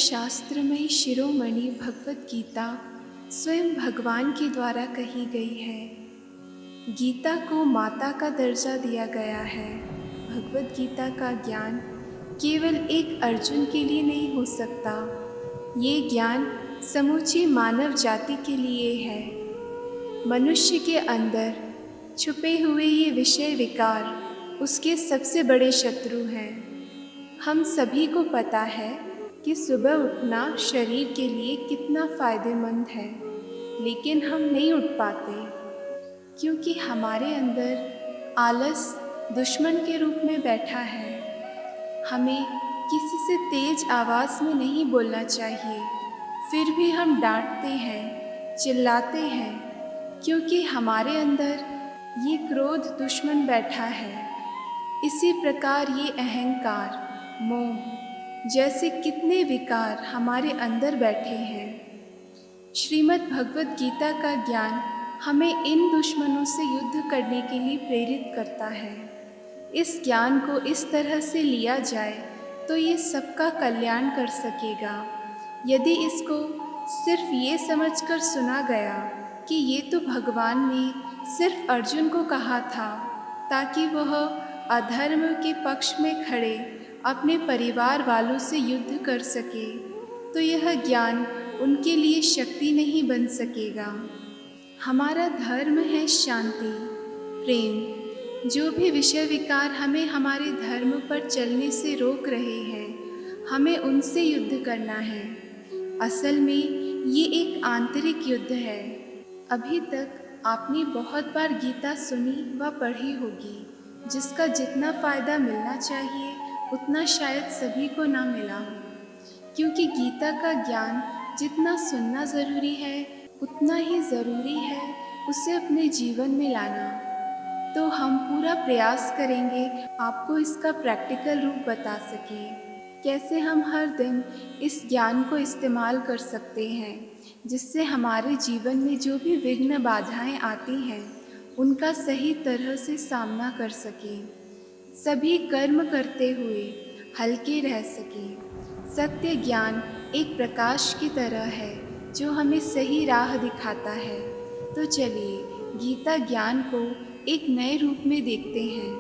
सर्वशास्त्रमयी शिरोमणि भगवत गीता स्वयं भगवान के द्वारा कही गई है। गीता को माता का दर्जा दिया गया है। भगवत गीता का ज्ञान केवल एक अर्जुन के लिए नहीं हो सकता, ये ज्ञान समूची मानव जाति के लिए है। मनुष्य के अंदर छुपे हुए ये विषय विकार उसके सबसे बड़े शत्रु हैं। हम सभी को पता है कि सुबह उठना शरीर के लिए कितना फ़ायदेमंद है, लेकिन हम नहीं उठ पाते क्योंकि हमारे अंदर आलस दुश्मन के रूप में बैठा है। हमें किसी से तेज आवाज़ में नहीं बोलना चाहिए, फिर भी हम डांटते हैं, चिल्लाते हैं, क्योंकि हमारे अंदर ये क्रोध दुश्मन बैठा है। इसी प्रकार ये अहंकार, मोह जैसे कितने विकार हमारे अंदर बैठे हैं। श्रीमद् भगवत गीता का ज्ञान हमें इन दुश्मनों से युद्ध करने के लिए प्रेरित करता है। इस ज्ञान को इस तरह से लिया जाए तो ये सबका कल्याण कर सकेगा। यदि इसको सिर्फ ये समझकर सुना गया कि ये तो भगवान ने सिर्फ अर्जुन को कहा था ताकि वह अधर्म के पक्ष में खड़े अपने परिवार वालों से युद्ध कर सके, तो यह ज्ञान उनके लिए शक्ति नहीं बन सकेगा। हमारा धर्म है शांति, प्रेम। जो भी विषय विकार हमें हमारे धर्म पर चलने से रोक रहे हैं, हमें उनसे युद्ध करना है। असल में ये एक आंतरिक युद्ध है। अभी तक आपने बहुत बार गीता सुनी व पढ़ी होगी, जिसका जितना फ़ायदा मिलना चाहिए उतना शायद सभी को ना मिला हो, क्योंकि गीता का ज्ञान जितना सुनना ज़रूरी है उतना ही ज़रूरी है उसे अपने जीवन में लाना। तो हम पूरा प्रयास करेंगे आपको इसका प्रैक्टिकल रूप बता सकें, कैसे हम हर दिन इस ज्ञान को इस्तेमाल कर सकते हैं, जिससे हमारे जीवन में जो भी विघ्न बाधाएं आती हैं उनका सही तरह से सामना कर सकें। सभी कर्म करते हुए हल्के रह सकें। सत्य ज्ञान एक प्रकाश की तरह है जो हमें सही राह दिखाता है। तो चलिए गीता ज्ञान को एक नए रूप में देखते हैं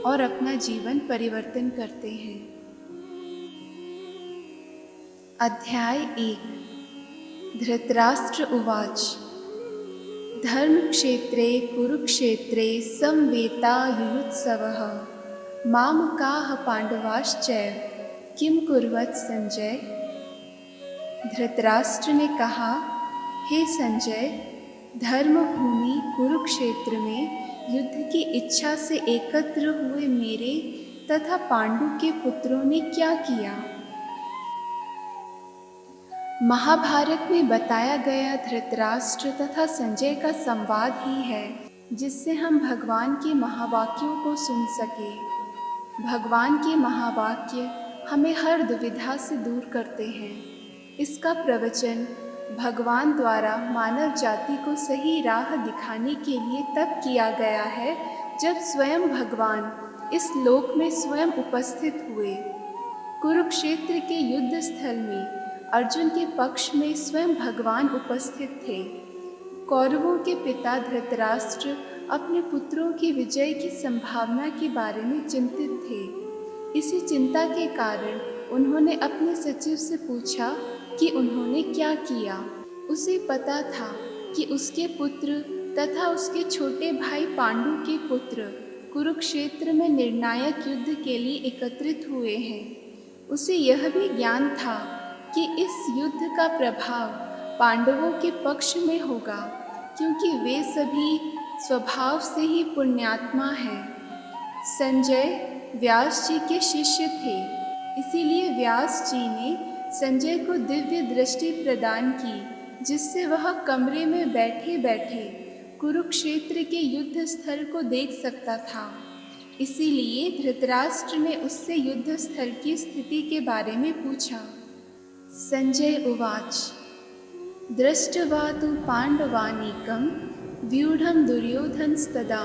और अपना जीवन परिवर्तन करते हैं। अध्याय 1। धृतराष्ट्र उवाच। धर्मक्षेत्रे कुरुक्षेत्रे समवेतायुयुत्सवः मामकाः पांडवाश्चैव किम कुर्वत संजय। धृतराष्ट्र ने कहा, हे संजय, धर्मभूमि कुरुक्षेत्र में युद्ध की इच्छा से एकत्र हुए मेरे तथा पांडु के पुत्रों ने क्या किया। महाभारत में बताया गया धृतराष्ट्र तथा संजय का संवाद ही है जिससे हम भगवान के महावाक्यों को सुन सके। भगवान के महावाक्य हमें हर दुविधा से दूर करते हैं। इसका प्रवचन भगवान द्वारा मानव जाति को सही राह दिखाने के लिए तब किया गया है जब स्वयं भगवान इस लोक में स्वयं उपस्थित हुए। कुरुक्षेत्र के युद्ध स्थल में अर्जुन के पक्ष में स्वयं भगवान उपस्थित थे। कौरवों के पिता धृतराष्ट्र अपने पुत्रों की विजय की संभावना के बारे में चिंतित थे। इसी चिंता के कारण उन्होंने अपने सचिव से पूछा कि उन्होंने क्या किया। उसे पता था कि उसके पुत्र तथा उसके छोटे भाई पांडु के पुत्र कुरुक्षेत्र में निर्णायक युद्ध के लिए एकत्रित हुए हैं। उसे यह भी ज्ञान था कि इस युद्ध का प्रभाव पांडवों के पक्ष में होगा, क्योंकि वे सभी स्वभाव से ही पुण्यात्मा हैं। संजय व्यास जी के शिष्य थे, इसीलिए व्यास जी ने संजय को दिव्य दृष्टि प्रदान की, जिससे वह कमरे में बैठे बैठे कुरुक्षेत्र के युद्ध स्थल को देख सकता था। इसीलिए धृतराष्ट्र ने उससे युद्ध स्थल की स्थिति के बारे में पूछा। संजय उवाच। दृष्ट्वा तु पांडवानीकं व्यूढ़ं दुर्योधनस्तदा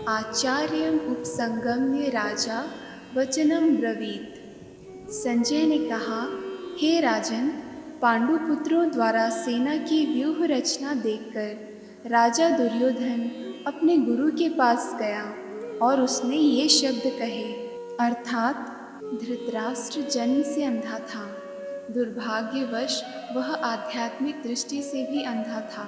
आचार्यम् उपसंगम्य राजा वचनम ब्रवीत। संजय ने कहा, हे राजन, पांडुपुत्रों द्वारा सेना की व्यूह रचना देखकर राजा दुर्योधन अपने गुरु के पास गया और उसने ये शब्द कहे, अर्थात धृतराष्ट्र जन्म से अंधा था। दुर्भाग्यवश वह आध्यात्मिक दृष्टि से भी अंधा था।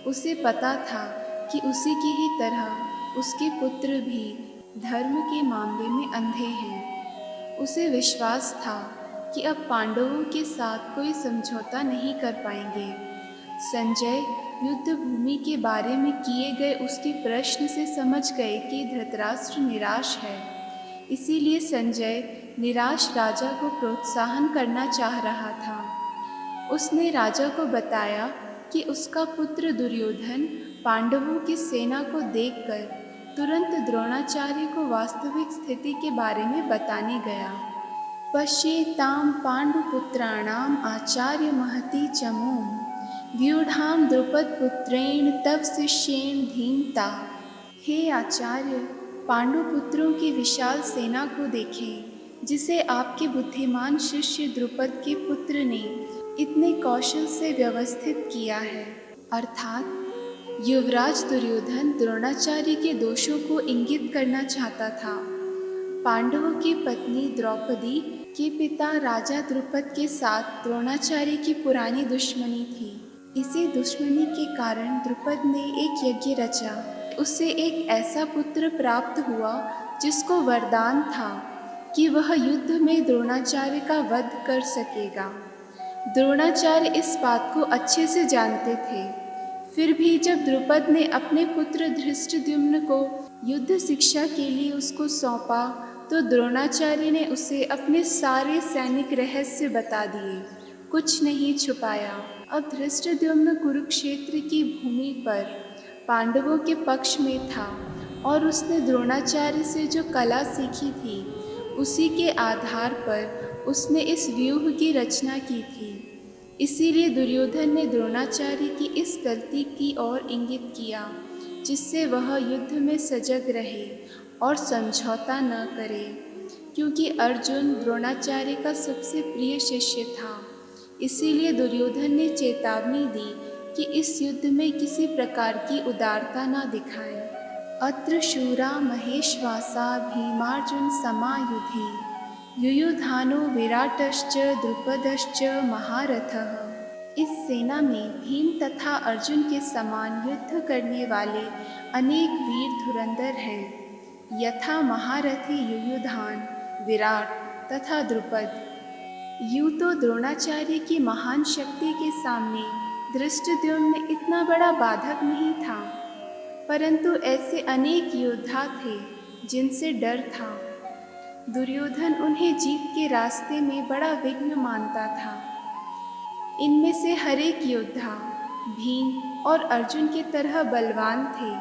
उसे पता था कि उसी की ही तरह उसके पुत्र भी धर्म के मामले में अंधे हैं। उसे विश्वास था कि अब पांडवों के साथ कोई समझौता नहीं कर पाएंगे। संजय युद्ध भूमि के बारे में किए गए उसके प्रश्न से समझ गए कि धृतराष्ट्र निराश है। इसीलिए संजय निराश राजा को प्रोत्साहन करना चाह रहा था। उसने राजा को बताया कि उसका पुत्र दुर्योधन पांडवों की सेना को देखकर तुरंत द्रोणाचार्य को वास्तविक स्थिति के बारे में बताने गया। पश्येतां पांडुपुत्राणाम आचार्य महती चमूम व्यूढ़ाम द्रुपदपुत्रेण तव शिष्येण धीमता। हे आचार्य, पांडुपुत्रों की विशाल सेना को देखें जिसे आपके बुद्धिमान शिष्य द्रुपद के पुत्र ने इतने कौशल से व्यवस्थित किया है। अर्थात युवराज दुर्योधन द्रोणाचार्य के दोषों को इंगित करना चाहता था। पांडवों की पत्नी द्रौपदी के पिता राजा द्रुपद के साथ द्रोणाचार्य की पुरानी दुश्मनी थी। इसी दुश्मनी के कारण द्रुपद ने एक यज्ञ रचा। उसे एक ऐसा पुत्र प्राप्त हुआ जिसको वरदान था कि वह युद्ध में द्रोणाचार्य का वध कर सकेगा। द्रोणाचार्य इस बात को अच्छे से जानते थे। फिर भी जब द्रुपद ने अपने पुत्र धृष्टद्युम्न को युद्ध शिक्षा के लिए उसको सौंपा तो द्रोणाचार्य ने उसे अपने सारे सैनिक रहस्य बता दिए, कुछ नहीं छुपाया। अब धृष्टद्युम्न कुरुक्षेत्र की भूमि पर पांडवों के पक्ष में था और उसने द्रोणाचार्य से जो कला सीखी थी उसी के आधार पर उसने इस व्यूह की रचना की थी। इसीलिए दुर्योधन ने द्रोणाचार्य की इस गलती की ओर इंगित किया जिससे वह युद्ध में सजग रहे और समझौता न करे, क्योंकि अर्जुन द्रोणाचार्य का सबसे प्रिय शिष्य था। इसीलिए दुर्योधन ने चेतावनी दी कि इस युद्ध में किसी प्रकार की उदारता न दिखाएं। अत्र शूरा महेश्वासा भीमार्जुन समायुधि युयुधानो विराटश्च द्रुपदश्च महारथः। इस सेना में भीम तथा अर्जुन के समान युद्ध करने वाले अनेक वीर धुरंधर हैं, यथा महारथी युयुधान, विराट तथा द्रुपद। यूँ तो द्रोणाचार्य की महान शक्ति के सामने धृष्टद्युम्न इतना बड़ा बाधक नहीं था, परंतु ऐसे अनेक योद्धा थे जिनसे डर था। दुर्योधन उन्हें जीत के रास्ते में बड़ा विघ्न मानता था। इनमें से हर एक योद्धा भीम और अर्जुन की तरह बलवान थे।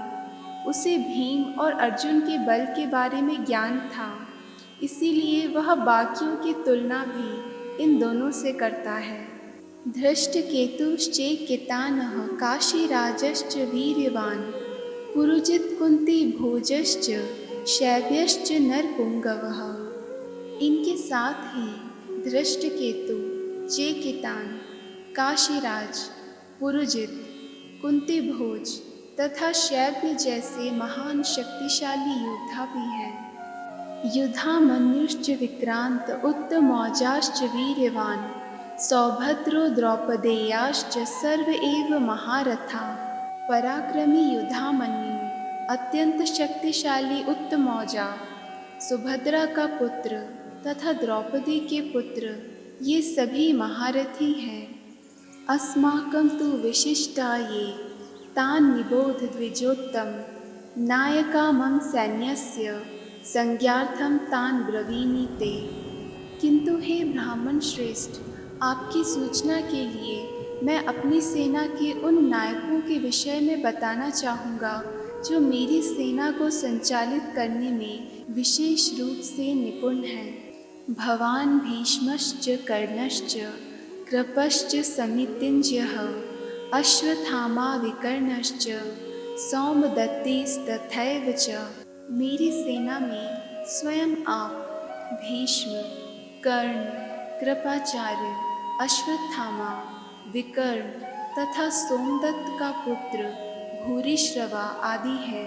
उसे भीम और अर्जुन के बल के बारे में ज्ञान था, इसीलिए वह बाकियों की तुलना भी इन दोनों से करता है। धृष्टकेतुश्चेकितानः काशीराजश्च वीर्यवान् पुरुजित कुंती भोजश्च शैब्यश्च नरपुंगवः। इनके साथ ही धृष्टकेतु, चेकितान, काशीराज, पुरुजित, कुंती भोज तथा शैब्य जैसे महान शक्तिशाली योद्धा भी हैं। युधामन्युश्च विक्रांत उत्तमौजाश्च वीर्यवान् सौभद्रो द्रौपदेयाश्च सर्व एव महारथा। पराक्रमी युधामन्यु, अत्यंत शक्तिशाली उत्तमौजा, सुभद्रा का पुत्र तथा द्रौपदी के पुत्र, ये सभी महारथी हैं। अस्माकं तु विशिष्टा ये तान् निबोध द्विजोत्तम नायका मम सैन्यस्य संज्ञार्थम तान् ब्रवीमि ते। किंतु हे ब्राह्मण श्रेष्ठ, आपकी सूचना के लिए मैं अपनी सेना के उन नायकों के विषय में बताना चाहूँगा जो मेरी सेना को संचालित करने में विशेष रूप से निपुण हैं। भवान भीष्मश्च कर्णश्च कृपश्च समितिञ्जयः अश्वत्थामा विकर्णश्च सौमदत्तिस्तथैव च। मेरी सेना में स्वयं आप, भीष्म, कर्ण, कृपाचार्य, अश्वत्थामा, विकर्ण तथा सोमदत्त का पुत्र भूरिश्रवा आदि है,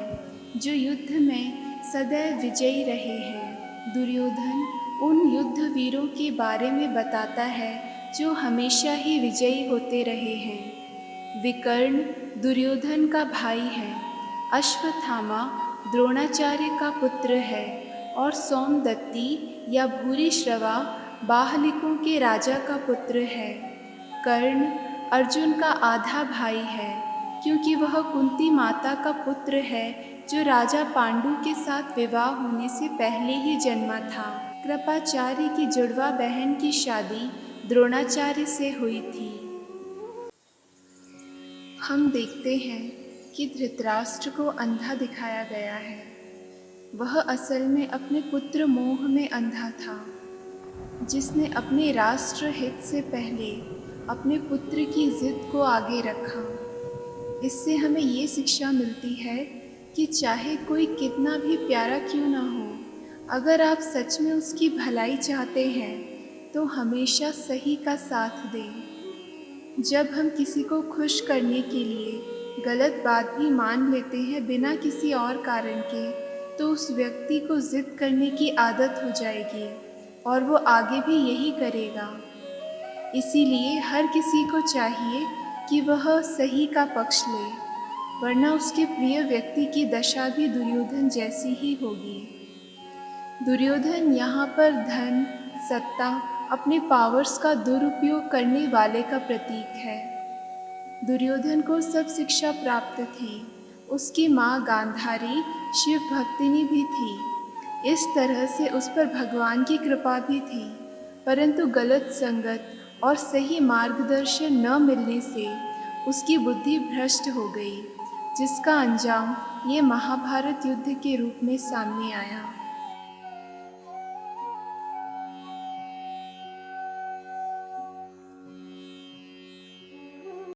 जो युद्ध में सदैव विजयी रहे हैं। दुर्योधन उन युद्ध वीरों के बारे में बताता है जो हमेशा ही विजयी होते रहे हैं। विकर्ण दुर्योधन का भाई है, अश्वत्थामा द्रोणाचार्य का पुत्र है और सोमदत्ती या भूरिश्रवा बाहलिकों के राजा का पुत्र है। कर्ण अर्जुन का आधा भाई है, क्योंकि वह कुंती माता का पुत्र है, जो राजा पांडु के साथ विवाह होने से पहले ही जन्मा था। कृपाचार्य की जुड़वा बहन की शादी द्रोणाचार्य से हुई थी। हम देखते हैं कि धृतराष्ट्र को अंधा दिखाया गया है। वह असल में अपने पुत्र मोह में अंधा था, जिसने अपने राष्ट्र हित से पहले अपने पुत्र की जिद को आगे रखा। इससे हमें ये शिक्षा मिलती है कि चाहे कोई कितना भी प्यारा क्यों ना हो, अगर आप सच में उसकी भलाई चाहते हैं तो हमेशा सही का साथ दें। जब हम किसी को खुश करने के लिए गलत बात भी मान लेते हैं बिना किसी और कारण के, तो उस व्यक्ति को जिद करने की आदत हो जाएगी और वो आगे भी यही करेगा। इसीलिए हर किसी को चाहिए कि वह सही का पक्ष ले, वरना उसके प्रिय व्यक्ति की दशा भी दुर्योधन जैसी ही होगी। दुर्योधन यहाँ पर धन, सत्ता, अपने पावर्स का दुरुपयोग करने वाले का प्रतीक है। दुर्योधन को सब शिक्षा प्राप्त थी। उसकी माँ गांधारी शिव भक्तिनी भी थी। इस तरह से उस पर भगवान की कृपा भी थी, परंतु गलत संगत और सही मार्गदर्शन न मिलने से उसकी बुद्धि भ्रष्ट हो गई, जिसका अंजाम ये महाभारत युद्ध के रूप में सामने आया।